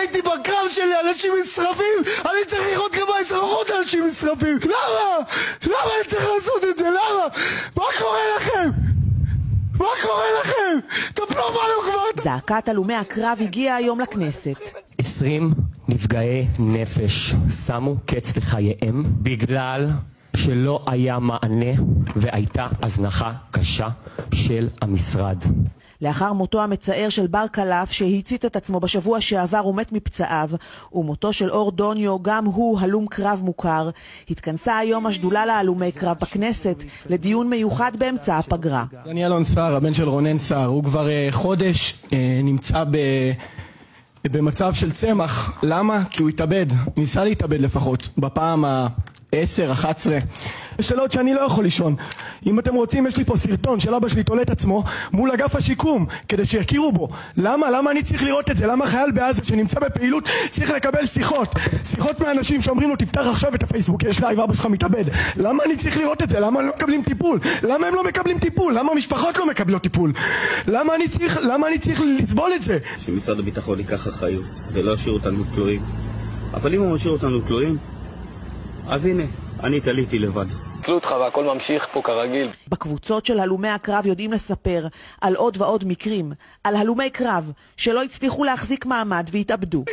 ראיתי בקרב שלי אנשים נשרפים, אני צריך לראות גם באזרחות אנשים נשרפים. למה? למה אני צריך לעשות את זה? למה? מה קורה לכם? מה קורה לכם? טפלו בנו כבר. זעקת הלומי הקרב הגיעה היום לכנסת. 20 נפגעי נפש שמו קץ לחייהם בגלל שלא היה מענה והייתה הזנחה קשה של המשרד. לאחר מותו המצער של בר קלף שהצית את עצמו בשבוע שעבר ומת מפצעיו, ומותו של אור דוניו, גם הוא הלום קרב מוכר, התכנסה היום השדולה להלומי קרב בכנסת לדיון מיוחד באמצע הפגרה. אני אלון סער, הבן של רונן סער, הוא כבר חודש נמצא במצב של צמח. למה? כי הוא התאבד, ניסה להתאבד לפחות, בפעם ה-10, 11. יש לילות שאני לא יכול לישון. אם אתם רוצים, יש לי פה סרטון של אבא שלי תולה את עצמו מול אגף השיקום כדי שיכירו בו. למה אני צריך לראות את זה? למה חייל בעזה שנמצא בפעילות צריך לקבל שיחות מאנשים שאומרים לו תפתח עכשיו את הפייסבוק, יש לייב, אבא שלך מתאבד. למה אני צריך לראות את זה? למה הם לא מקבלים טיפול? למה הם לא מקבלים טיפול? למה המשפחות לא מקבלות טיפול? למה אני צריך לסבול את זה? שמשרד הביטחון ייקח אחריות ולא ישאיר אותנו תלויים. אבל אם הוא משאיר אותנו תלויים, אז הנה, אני תליתי לבד. תלו אותך והכל ממשיך פה כרגיל. בקבוצות של הלומי הקרב יודעים לספר על עוד ועוד מקרים, על הלומי קרב שלא הצליחו להחזיק מעמד והתאבדו.